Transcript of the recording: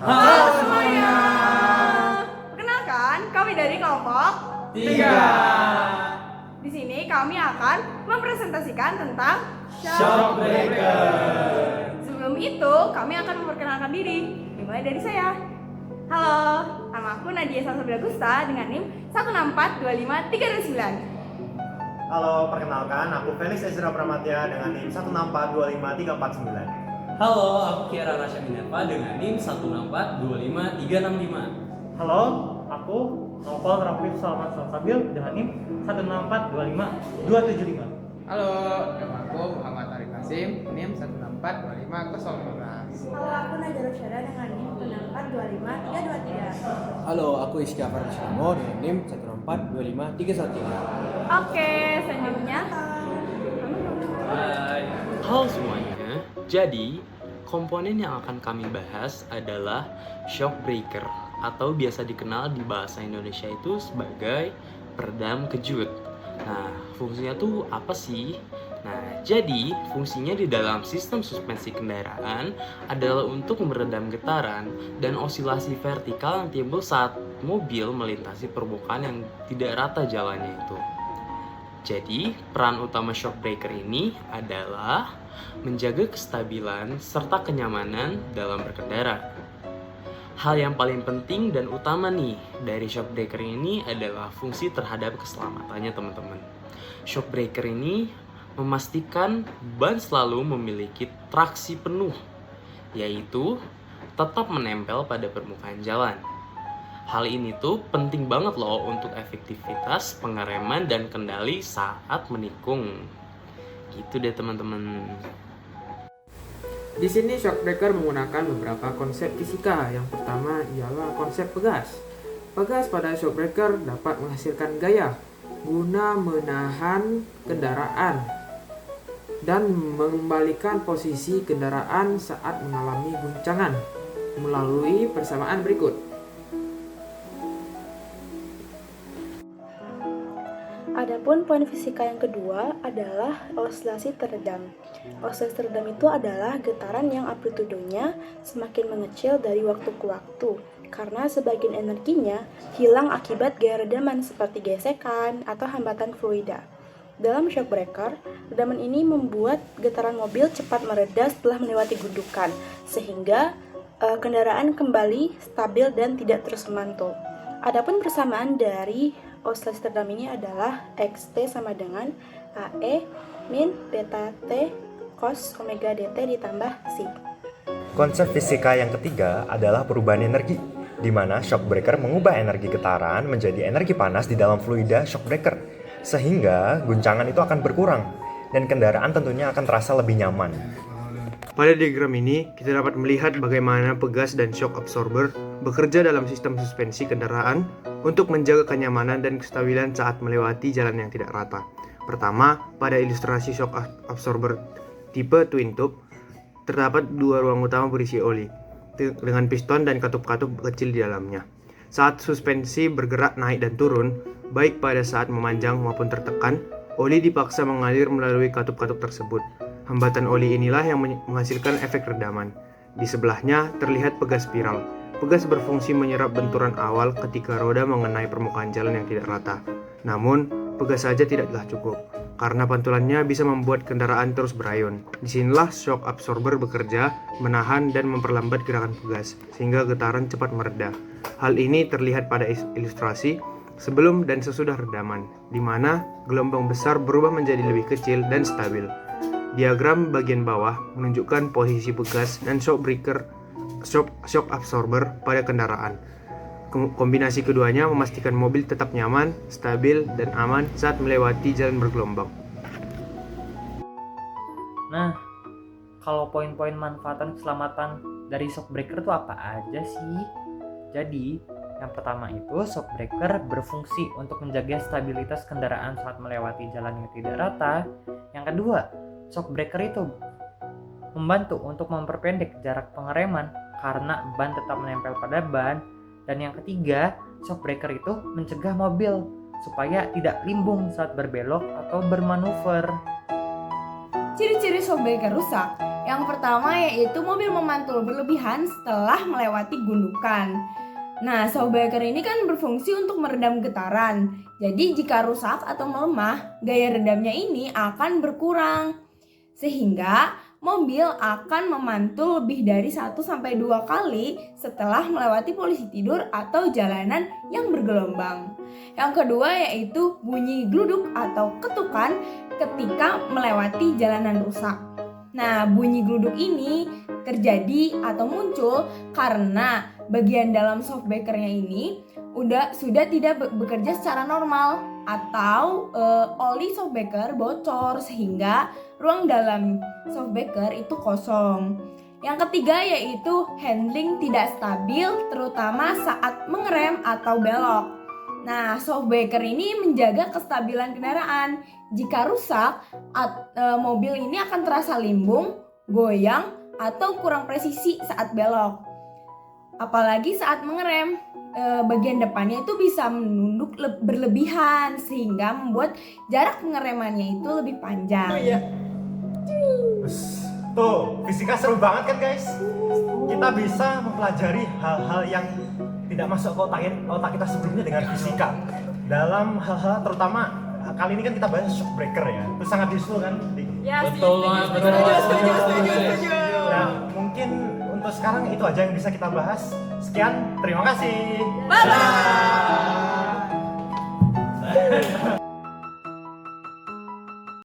Halo semuanya. Perkenalkan, kami dari kelompok 3. Di sini kami akan mempresentasikan tentang Shock Breaker. Sebelum itu, kami akan memperkenalkan diri. Dimulai dari saya. Halo, nama aku Nadia Salsabila Gusta dengan NIM 1642539. Halo, perkenalkan aku Felix Ezra Pramatya dengan NIM 164253349. Halo, aku Kiara Rasya Minerva dengan NIM 164-25365. Halo, aku Novel Rafif Salman Salsabil dengan NIM 164-25275. Halo, nama aku Muhammad Arif Hasim, NIM 164-25015. Halo, aku Nadia Rosyada dengan NIM 1642533. Halo, aku Iska Farishamo dengan NIM 164-25313. Oke, selanjutnya Hai. Halo semuanya, jadi komponen yang akan kami bahas adalah shock breaker atau biasa dikenal di bahasa Indonesia itu sebagai peredam kejut. Nah, fungsinya tuh apa sih? Nah, jadi fungsinya di dalam sistem suspensi kendaraan adalah untuk meredam getaran dan osilasi vertikal yang timbul saat mobil melintasi permukaan yang tidak rata jalannya itu. Jadi, peran utama shock breaker ini adalah menjaga kestabilan serta kenyamanan dalam berkendara. Hal yang paling penting dan utama nih dari shock breaker ini adalah fungsi terhadap keselamatannya teman-teman. Shock breaker ini memastikan ban selalu memiliki traksi penuh, yaitu tetap menempel pada permukaan jalan. Hal ini tuh penting banget loh untuk efektivitas pengereman dan kendali saat menikung. Gitu deh teman-teman. Di sini shock breaker menggunakan beberapa konsep fisika. Yang pertama ialah konsep pegas. Pegas pada shock breaker dapat menghasilkan gaya guna menahan kendaraan dan mengembalikan posisi kendaraan saat mengalami guncangan melalui persamaan berikut. Adapun poin fisika yang kedua adalah osilasi teredam. Osilasi teredam itu adalah getaran yang amplitudenya semakin mengecil dari waktu ke waktu karena sebagian energinya hilang akibat gaya redaman seperti gesekan atau hambatan fluida. Dalam shock breaker, redaman ini membuat getaran mobil cepat mereda setelah melewati gundukan sehingga kendaraan kembali stabil dan tidak terus memantul. Adapun persamaan dari osilasi teredam ini adalah XT sama dengan AE min beta T cos omega dt ditambah psi. Konsep fisika yang ketiga adalah perubahan energi, di mana shock breaker mengubah energi getaran menjadi energi panas di dalam fluida shock breaker, sehingga guncangan itu akan berkurang dan kendaraan tentunya akan terasa lebih nyaman. Pada diagram ini, kita dapat melihat bagaimana pegas dan shock absorber bekerja dalam sistem suspensi kendaraan untuk menjaga kenyamanan dan kestabilan saat melewati jalan yang tidak rata. Pertama, pada ilustrasi shock absorber tipe twin tube, terdapat dua ruang utama berisi oli, dengan piston dan katup-katup kecil di dalamnya. Saat suspensi bergerak naik dan turun, baik pada saat memanjang maupun tertekan, oli dipaksa mengalir melalui katup-katup tersebut. Hambatan oli inilah yang menghasilkan efek redaman. Di sebelahnya terlihat pegas spiral. Pegas berfungsi menyerap benturan awal ketika roda mengenai permukaan jalan yang tidak rata. Namun, pegas saja tidaklah cukup, karena pantulannya bisa membuat kendaraan terus berayun. Disinilah shock absorber bekerja, menahan dan memperlambat gerakan pegas, sehingga getaran cepat mereda. Hal ini terlihat pada ilustrasi sebelum dan sesudah redaman, di mana gelombang besar berubah menjadi lebih kecil dan stabil. Diagram bagian bawah menunjukkan posisi pegas dan shock absorber pada kendaraan. Kombinasi keduanya memastikan mobil tetap nyaman, stabil, dan aman saat melewati jalan bergelombang. Nah, kalau poin-poin manfaatan keselamatan dari shock breaker itu apa aja sih? Jadi, yang pertama itu shock breaker berfungsi untuk menjaga stabilitas kendaraan saat melewati jalan yang tidak rata. Yang kedua, shock breaker itu membantu untuk memperpendek jarak pengereman karena ban tetap menempel pada ban. Dan yang ketiga, shock breaker itu mencegah mobil supaya tidak limbung saat berbelok atau bermanuver. Ciri-ciri shockbreaker rusak. Yang pertama yaitu mobil memantul berlebihan setelah melewati gundukan. Nah, shockbreaker ini kan berfungsi untuk meredam getaran. Jadi jika rusak atau melemah, gaya redamnya ini akan berkurang. Sehingga mobil akan memantul lebih dari 1-2 kali setelah melewati posisi tidur atau jalanan yang bergelombang. Yang kedua yaitu bunyi gluduk atau ketukan ketika melewati jalanan rusak. Nah, bunyi gluduk ini terjadi atau muncul karena bagian dalam shockbreakernya ini sudah tidak bekerja secara normal atau oli shockbreaker bocor sehingga ruang dalam shockbreaker itu kosong. Yang ketiga yaitu handling tidak stabil terutama saat mengerem atau belok. Nah, shockbreaker ini menjaga kestabilan kendaraan. Jika rusak, mobil ini akan terasa limbung, goyang, atau kurang presisi saat belok. Apalagi saat mengerem, bagian depannya itu bisa menunduk berlebihan sehingga membuat jarak pengeremannya itu lebih panjang. Tuh, fisika seru banget kan guys? Kita bisa mempelajari hal-hal yang tidak masuk ke otak kita sebelumnya dengan fisika. Dalam hal-hal terutama kali ini kan kita bahas shockbreaker ya. Itu sangat useful kan? Betul banget, Setuju. Nah, mungkin untuk sekarang itu aja yang bisa kita bahas. Sekian, terima kasih. Bye-bye.